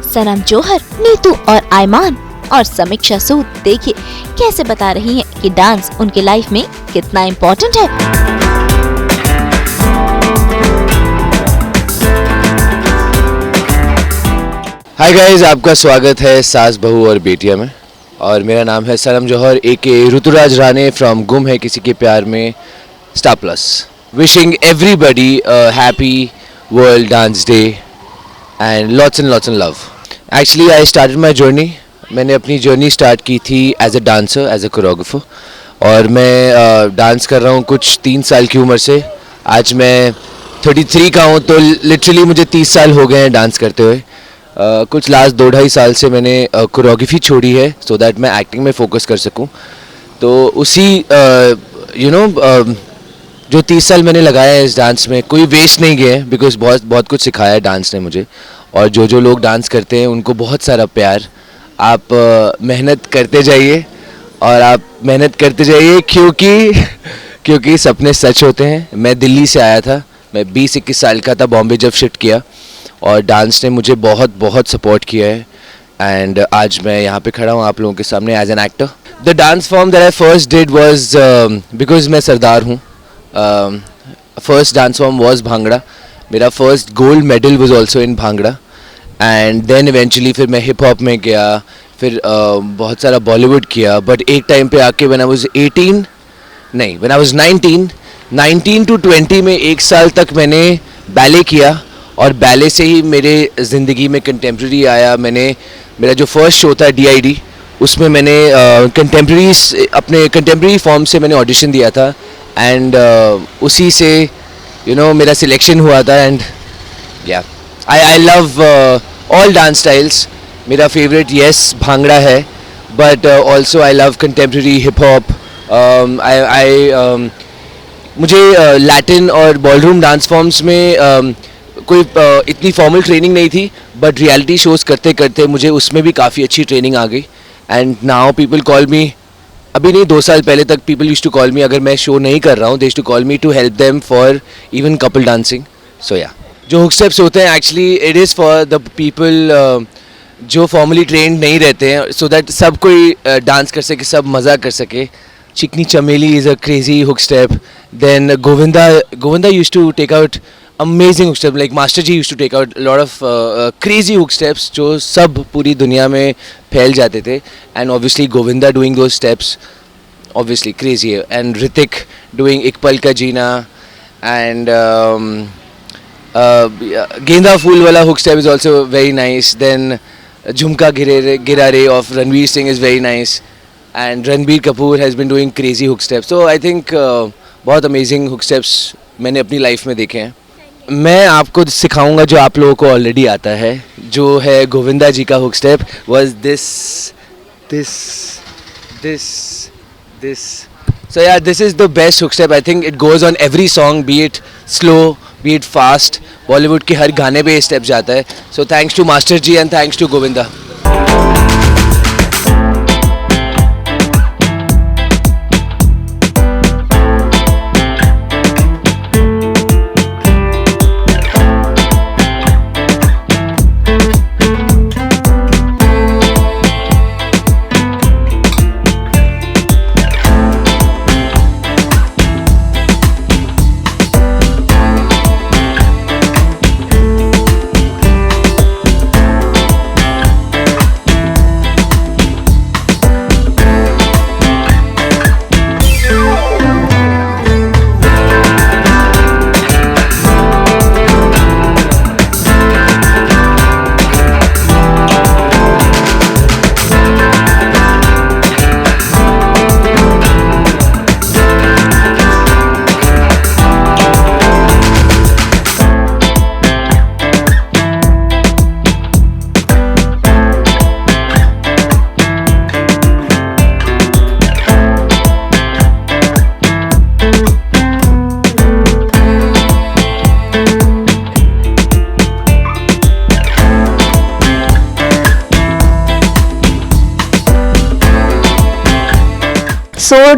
सनम जौहर, नीतू और आयमान और समीक्षा सूद देखिए कैसे बता रही हैं कि डांस उनके लाइफ में कितना इम्पोर्टेंट है। हाय गाइस, आपका स्वागत है सास बहू और बेटिया में। और मेरा नाम है सनम जौहर एके ऋतुराज राणे फ्रॉम गुम है किसी के प्यार में Star Plus. Wishing everybody a happy world dance day and lots and love. Actually I started my journey. मैंने अपनी जर्नी स्टार्ट की थी as a dancer, as a choreographer. और मैं डांस कर रहा हूँ कुछ 3 साल की उम्र से। आज मैं 33 का हूँ, तो लिटरली मुझे 30 साल हो गए हैं डांस करते हुए। कुछ लास्ट 2-2.5 साल से मैंने कोरियोग्राफी छोड़ी है सो दैट मैं एक्टिंग में फोकस कर सकूं। तो उसी जो 30 साल मैंने लगाया है इस डांस में, कोई वेस्ट नहीं गया है, बिकॉज बहुत कुछ सिखाया है डांस ने मुझे। और जो लोग डांस करते हैं उनको बहुत सारा प्यार। आप मेहनत करते जाइए और आप मेहनत करते जाइए क्योंकि सपने सच होते हैं। मैं दिल्ली से आया था, मैं 20-21 साल का था बॉम्बे जब शिफ्ट किया, और डांस ने मुझे बहुत सपोर्ट किया है। एंड आज मैं यहाँ पे खड़ा हूँ आप लोगों के सामने as an actor. The dance form that I first did was because मैं सरदार हूँ। First dance form was bhangra. मेरा first gold medal was also in bhangra. And then eventually फिर मैं हिप हॉप में गया, फिर बहुत सारा बॉलीवुड किया। बट एक टाइम पे आके व्हेन आई वाज 19 to 20 में 1 साल तक मैंने बैले किया। और बैले से ही मेरे ज़िंदगी में कंटेम्प्रेरी आया। मेरा जो फर्स्ट शो था DID, उसमें मैंने अपने कंटेम्प्रेरी फॉर्म से मैंने ऑडिशन दिया था। एंड उसी से मेरा सिलेक्शन हुआ था। एंड या I love all dance styles. मेरा फेवरेट भांगड़ा है, but also I love contemporary, hip hop. मुझे लैटिन और बॉलरूम डांस फॉर्म्स में कोई इतनी फॉर्मल ट्रेनिंग नहीं थी, बट रियलिटी शोज़ करते करते मुझे उसमें भी काफ़ी अच्छी ट्रेनिंग आ गई। And now people call me, अभी नहीं 2 साल पहले तक people used to call me, अगर मैं शो नहीं कर रहा हूँ, they used to call me to help them for even couple dancing. So yeah जो हुक स्टेप्स होते हैं actually it is for the people जो फॉर्मली ट्रेंड नहीं रहते हैं, सो दैट सब कोई डांस कर सके, सब मज़ा कर सके। Chikni Chameli is a crazy hook step. Then Govinda used to take out amazing hook step, like Master Ji used to take out a lot of crazy hook steps जो सब पूरी दुनिया में फैल जाते थे। and obviously Govinda doing those steps obviously crazy है। and Hrithik doing एक पल का जीना, and गेंदा फूल वाला hook step is also very nice। then झुमका गिरा रे of Ranveer Singh is very nice, and Ranbir Kapoor has been doing crazy hook steps। so I think बहुत amazing hook steps मैंने अपनी लाइफ में देखे हैं। मैं आपको सिखाऊंगा जो आप लोगों को ऑलरेडी आता है, जो है गोविंदा जी का hook step was this. So यार this is the best hook step. I think it goes on every song, be it slow be it fast. Bollywood के हर गाने पे ये स्टेप जाता है। So thanks to master ji and thanks to Govinda.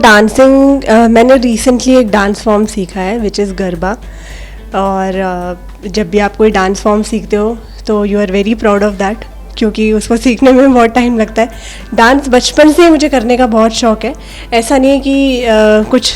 Dancing मैंने recently एक डांस फॉर्म सीखा है विच इज़ गरबा। और जब भी आप कोई डांस फॉर्म सीखते हो तो you are very proud of that क्योंकि उसको सीखने में बहुत टाइम लगता है। डांस बचपन से मुझे करने का बहुत शौक़ है, ऐसा नहीं है कि कुछ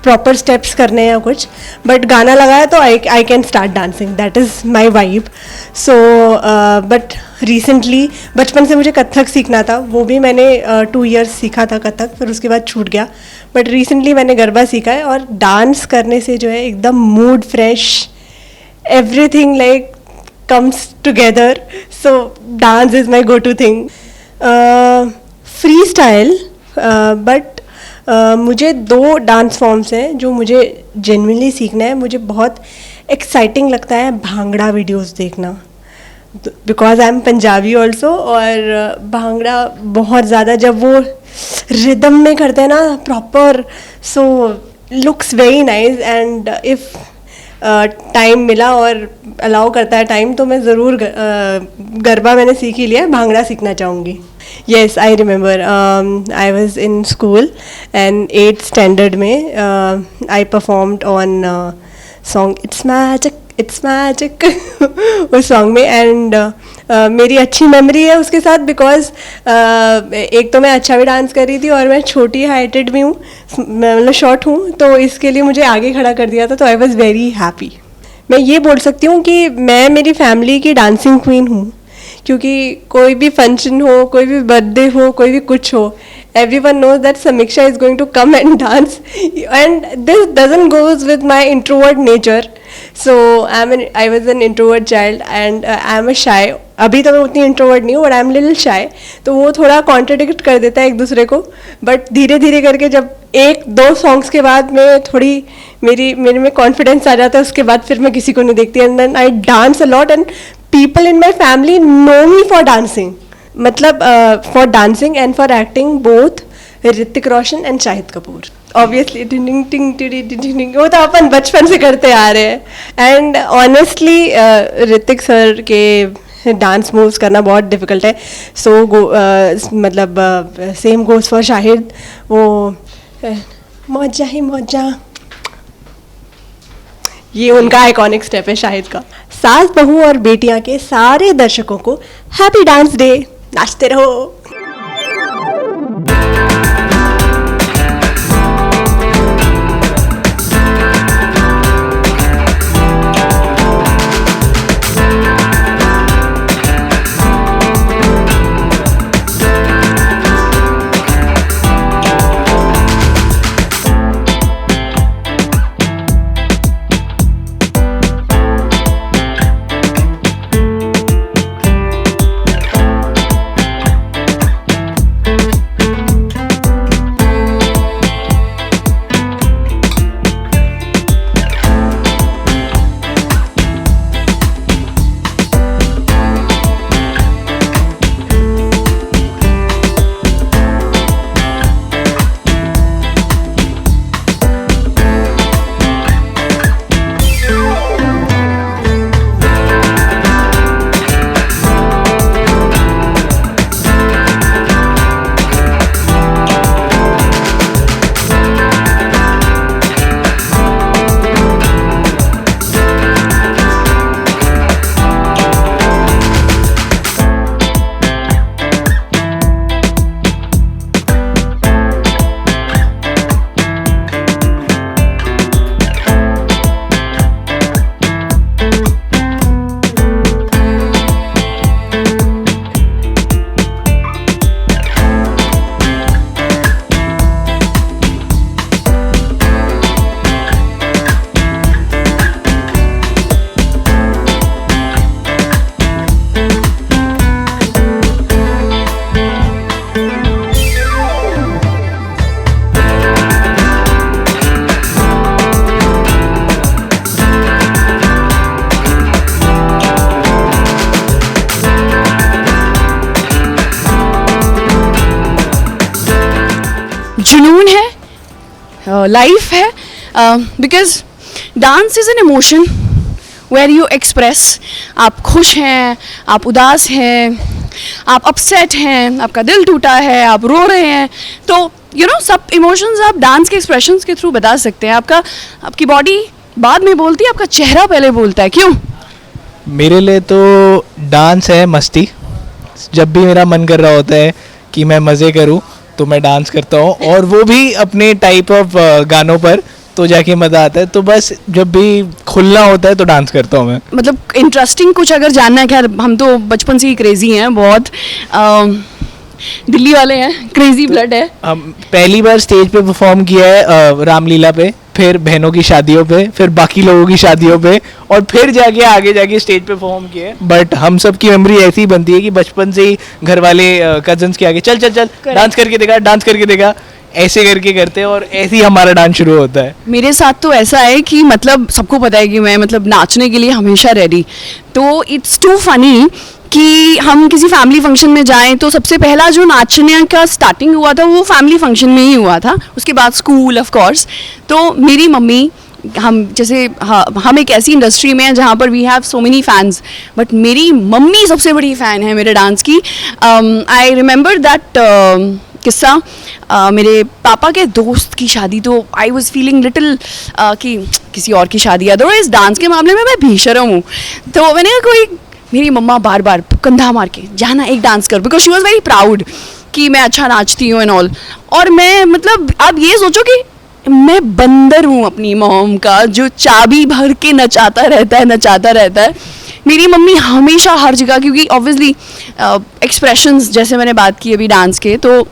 प्रॉपर स्टेप्स करने हैं या कुछ, बट गाना लगाया तो I can start dancing, that is my vibe. So but recently बचपन से मुझे कथक सीखना था, वो भी मैंने 2 years सीखा था कथक, फिर उसके बाद छूट गया। बट रिसेंटली मैंने गरबा सीखा है, और डांस करने से जो है एकदम mood fresh, everything like comes together, so dance is my go-to thing. Freestyle, but मुझे 2 डांस फॉर्म्स हैं जो मुझे जेन्युइनली सीखना है। मुझे बहुत एक्साइटिंग लगता है भांगड़ा वीडियोस देखना, because I am Punjabi also, और भांगड़ा बहुत ज़्यादा जब वो रिदम में करते हैं ना proper, so looks very nice. And if time मिला और अलाउ करता है टाइम, तो मैं ज़रूर गरबा मैंने सीख ही लिया है, भांगड़ा सीखना चाहूँगी। Yes, I remember I was in school and 8th standard में आई performed on song it's magic उस सॉन्ग में। एंड मेरी अच्छी मेमोरी है उसके साथ, बिकॉज एक तो मैं अच्छा भी डांस कर रही थी और मैं छोटी हाइटेड भी हूँ, मतलब शॉर्ट हूँ, तो इसके लिए मुझे आगे खड़ा कर दिया था, तो आई वॉज़ वेरी हैप्पी। मैं ये बोल सकती हूँ कि मैं मेरी फैमिली की डांसिंग क्वीन हूँ, क्योंकि कोई भी फंक्शन हो, कोई भी बर्थडे हो, कोई भी कुछ हो, everyone knows that Samiksha is going to come and dance, and this doesn't goes with my introvert nature. So I was an introvert child, and I am a shy. अभी तो मैं उतनी इंट्रोवर्ट नहीं हूँ, बट आई एम लिटिल शाई, तो वो थोड़ा कॉन्ट्रडिक्ट कर देता है एक दूसरे को। बट धीरे धीरे करके जब 1-2 सॉन्ग्स के बाद में थोड़ी मेरे में कॉन्फिडेंस आ जाता है, उसके बाद फिर मैं किसी को नहीं देखती, and then I dance a lot, and people in my family know me for dancing, मतलब for dancing and for acting, both Hrithik Roshan and Shahid Kapoor. Obviously टिंग टिंग टिंग टिंग वो तो अपन बचपन से करते आ रहे हैं। एंड ऑनेस्टली ऋतिक सर के डांस मूव्स करना बहुत डिफिकल्ट है, सो मतलब सेम गोज फॉर शाहिद, वो मौजा ही मौजा, ये उनका आइकॉनिक स्टेप है शाहिद का। सास बहू और बेटियां के सारे दर्शकों को हैप्पी डांस डे, नाचते रहो। जुनून है, लाइफ है, because dance is an emotion where you express. आप खुश हैं, आप उदास हैं, आप अपसेट हैं, आपका दिल टूटा है, आप रो रहे हैं, तो यू नो सब इमोशंस आप डांस के एक्सप्रेशंस के थ्रू बता सकते हैं। आपकी बॉडी बाद में बोलती है, आपका चेहरा पहले बोलता है। क्यों? मेरे लिए तो डांस है मस्ती, जब भी मेरा मन कर रहा होता है कि मैं मज़े करूं तो मैं डांस करता हूं, और वो भी अपने टाइप ऑफ गानों पर, तो जाके मज़ा आता है। तो बस जब भी खुलना होता है तो डांस करता हूं मैं। मतलब इंटरेस्टिंग कुछ अगर जानना है, खैर हम तो बचपन से ही क्रेजी हैं बहुत, दिल्ली वाले हैं, क्रेजी ब्लड है। हम पहली बार स्टेज पे परफॉर्म किया है रामलीला पे, फिर बहनों की शादियों पे, फिर बाकी लोगों की शादियों पे, और फिर जाके आगे जाके स्टेज पे परफॉर्म किया है। बट हम सब की मेमोरी ऐसी ही बनती है कि बचपन से ही घर वाले कजन्स के आगे चल चल चल डांस करके देखा, डांस करके देखा, ऐसे करके करते हैं, और ऐसे ही हमारा डांस शुरू होता है। मेरे साथ तो ऐसा है कि मतलब सबको पता है कि मैं मतलब नाचने के लिए हमेशा रेडी, तो इट्स टू फनी कि हम किसी फैमिली फंक्शन में जाएं तो सबसे पहला जो नाचने का स्टार्टिंग हुआ था वो फैमिली फंक्शन में ही हुआ था, उसके बाद स्कूल ऑफ कोर्स। तो मेरी मम्मी, हम जैसे हम एक ऐसी इंडस्ट्री में हैं जहाँ पर we have so many fans, but मेरी मम्मी सबसे बड़ी फ़ैन है मेरे डांस की। आई रिमेंबर दैट किस्सा, मेरे पापा के दोस्त की शादी, तो आई वॉज फीलिंग लिटिल कि किसी और की शादी है, अदरवाइज डांस के मामले में मैं भीषण हूँ। तो मैंने कहा कोई, मेरी मम्मा बार बार कंधा मार के जाना एक डांस कर, because she was very proud कि मैं अच्छा नाचती हूँ एंड ऑल। और मैं मतलब आप ये सोचो कि मैं बंदर हूँ अपनी मॉम का, जो चाबी भर के नचाता रहता है। मेरी मम्मी हमेशा हर जगह, क्योंकि ऑब्वियसली एक्सप्रेशंस जैसे मैंने बात की अभी डांस के, तो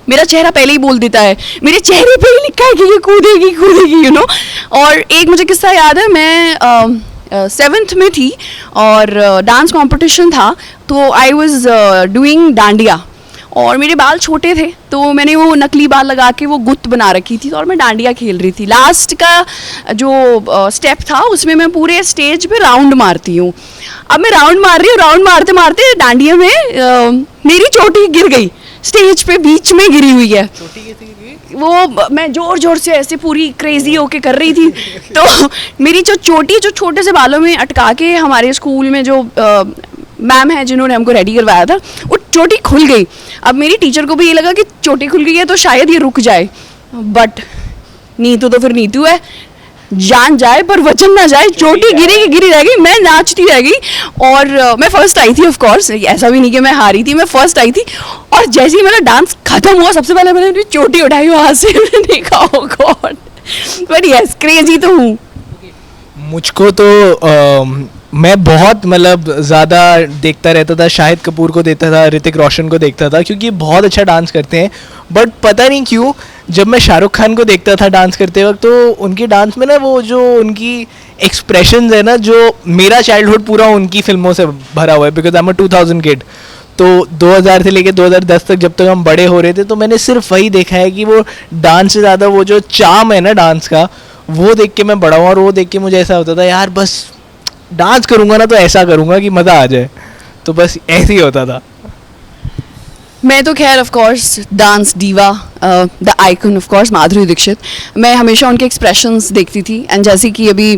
मेरा चेहरा पहले ही बोल देता है, मेरे चेहरे पे ही लिखा है कि ये कूदेगी यू नो। और एक मुझे किस्सा याद है, मैं 7th में थी और डांस कंपटीशन था, तो आई वाज डूइंग डांडिया, और मेरे बाल छोटे थे तो मैंने वो नकली बाल लगा के वो गुत्त बना रखी थी, और मैं डांडिया खेल रही थी। लास्ट का जो स्टेप था उसमें मैं पूरे स्टेज पे राउंड मारती हूँ। अब मैं राउंड मार रही हूँ, राउंड मारते मारते डांडिया में मेरी चोटी गिर गई, स्टेज पे बीच में गिरी हुई है। वो मैं जोर जोर से ऐसे पूरी क्रेजी होके कर रही थी, तो मेरी जो चोटी जो छोटे से बालों में अटका के हमारे स्कूल में जो मैम है जिन्होंने हमको रेडी करवाया था, वो चोटी खुल गई। अब मेरी टीचर को भी ये लगा कि चोटी खुल गई है तो शायद ये रुक जाए, बट नीतू तो फिर नीतू है, जान जाए पर वचन ना जाए, चोटी गिरी रह गई, मैं नाचती रह गई। और मैं फर्स्ट आई थी ऑफ कोर्स, ऐसा भी नहीं कि मैं हारी थी, मैं फर्स्ट आई थी। और जैसे ही मेरा डांस खत्म हुआ, सबसे पहले मैंने अपनी चोटी उठाई वहाँ से, मैंने कहा ओह गॉड, बट यस क्रेजी तो हूँ। मुझको तो मैं बहुत मतलब ज़्यादा देखता रहता था, शाहिद कपूर को देखता था, ऋतिक रोशन को देखता था, क्योंकि बहुत अच्छा डांस करते हैं। बट पता नहीं क्यों जब मैं शाहरुख खान को देखता था डांस करते वक्त, तो उनके डांस में ना वो जो उनकी एक्सप्रेशंस है ना, जो मेरा चाइल्डहुड पूरा उनकी फिल्मों से भरा हुआ है, because I am a 2000 kid. तो 2000 से लेकर 2010 तक जब तक हम बड़े हो रहे थे, तो मैंने सिर्फ वही देखा है कि वो डांस से ज़्यादा वो जो चार्म है ना डांस का, वो देख के मैं बड़ा हूँ। और वो देख के मुझे ऐसा होता था यार बस डांस करूँगा ना तो ऐसा करूँगा कि मज़ा आ जाए, तो बस ऐसे ही होता था। मैं तो खैर of course dance diva, the icon of course Madhuri Dixit, मैं हमेशा उनके एक्सप्रेशंस देखती थी। एंड जैसे कि अभी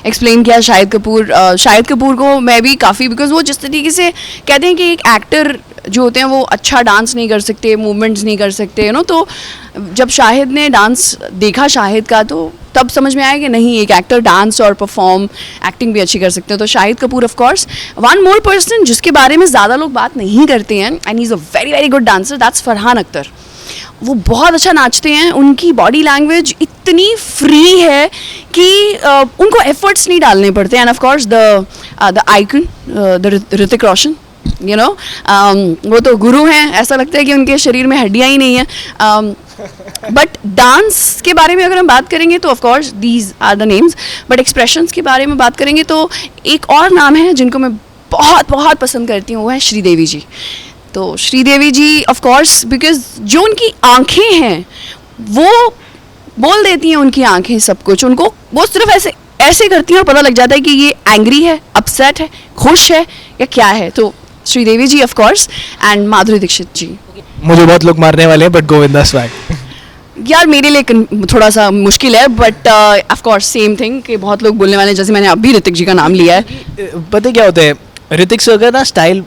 एक्सप्लेन किया शाहिद कपूर को मैं भी काफ़ी, बिकॉज वो जिस तरीके से कहते हैं कि एक एक्टर जो होते हैं वो अच्छा डांस नहीं कर सकते, मूवमेंट्स नहीं कर सकते, यू नो। तो जब शाहिद ने डांस देखा शाहिद का, तो तब समझ में आया कि नहीं, एक एक्टर डांस और परफॉर्म एक्टिंग भी अच्छी कर सकते हैं। तो Shahid Kapoor of course. One more person जिसके बारे में ज़्यादा लोग बात नहीं करते हैं, and he is a very very good dancer, that's Farhan Akhtar. वो बहुत अच्छा नाचते हैं, उनकी बॉडी लैंग्वेज इतनी फ्री है कि उनको एफर्ट्स नहीं डालने पड़ते। End of course the icon the Hrithik Roshan, you know, वो तो गुरु हैं, ऐसा लगता है कि उनके शरीर में हड्डियाँ ही नहीं हैं। बट डांस के बारे में अगर हम बात करेंगे तो of course these are the names, but expressions के बारे में बात करेंगे तो एक और नाम है जिनको मैं बहुत बहुत पसंद करती हूँ, वो है श्रीदेवी जी। तो श्रीदेवी जी ऑफ कोर्स, बिकॉज जो उनकी आंखें हैं वो बोल देती हैं, उनकी आंखें सब कुछ, उनको वो सिर्फ ऐसे करती हैं और पता लग जाता है कि ये एंग्री है, अपसेट है, खुश है या क्या है। तो श्रीदेवी जी of course, and Madhuri Dixit जी। मुझे बहुत लोग मारने वाले हैं, बट गोविंदा स्वैग यार मेरे लिए थोड़ा सा मुश्किल है, but of course same thing कि बहुत लोग बोलने वाले हैं, जैसे मैंने अभी ऋतिक जी का नाम लिया है। पता क्या होता है, ऋतिक सर का ना स्टाइल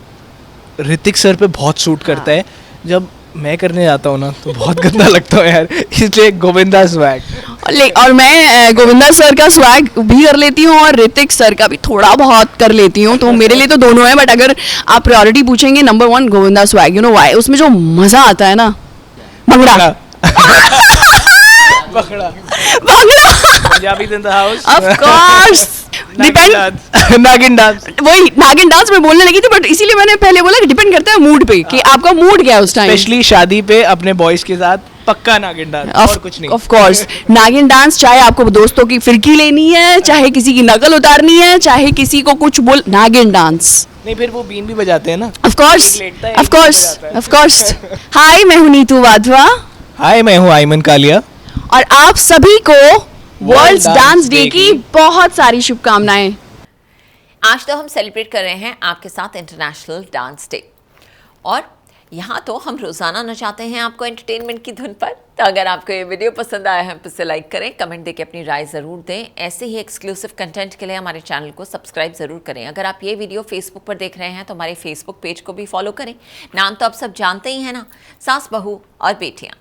ऋतिक सर पे बहुत सूट करता है। जब मैं करने जाता हूँ ना तो बहुत गंदा लगता है यार, इसलिए गोविंदा स्वैग। और मैं गोविंदा सर का स्वैग भी कर लेती हूँ और ऋतिक सर का भी थोड़ा बहुत कर लेती हूँ, तो मेरे लिए तो दोनों है, बट अगर आप प्रायोरिटी पूछेंगे number 1 Govinda swag, you know why, उसमें जो मजा आता है ना, भंगड़ा पकड़ा bhangra Punjabi in the house of course depend नागिन डांस वही नागिन डांस में बोलने लगी थी, बट इसीलिए मैंने पहले बोला कि डिपेंड करता है मूड पे कि आपका मूड क्या है उस टाइम, स्पेशली शादी पे अपने बॉयज के साथ पक्का नागिन डांस और कुछ नहीं। ऑफ कोर्स नागिन डांस, चाहे आपको दोस्तों की फिरकी लेनी है, चाहे किसी की नकल उतारनी है, चाहे किसी को कुछ बोल, नागिन डांस। नहीं फिर वो बीन भी बजाते हैं ना। ऑफ कोर्स लेटता है, ऑफ कोर्स ऑफ कोर्स। हाय, मैं हूं नीतू वाधवा हाय, मैं हूँ आयमन कालिया और आप सभी को world Dance dance day Day की बहुत सारी शुभकामनाएं। आज तो हम सेलिब्रेट कर रहे हैं आपके साथ इंटरनेशनल डांस डे, और यहाँ तो हम रोज़ाना नचाते हैं आपको एंटरटेनमेंट की धुन पर। तो अगर आपको ये वीडियो पसंद आया है तो इसे लाइक करें, कमेंट देके अपनी राय ज़रूर दें। ऐसे ही एक्सक्लूसिव कंटेंट के लिए हमारे चैनल को सब्सक्राइब ज़रूर करें। अगर आप ये वीडियो फेसबुक पर देख रहे हैं तो हमारे फेसबुक पेज को भी फॉलो करें। नाम तो आप सब जानते ही हैं ना, सास बहू और बेटियाँ।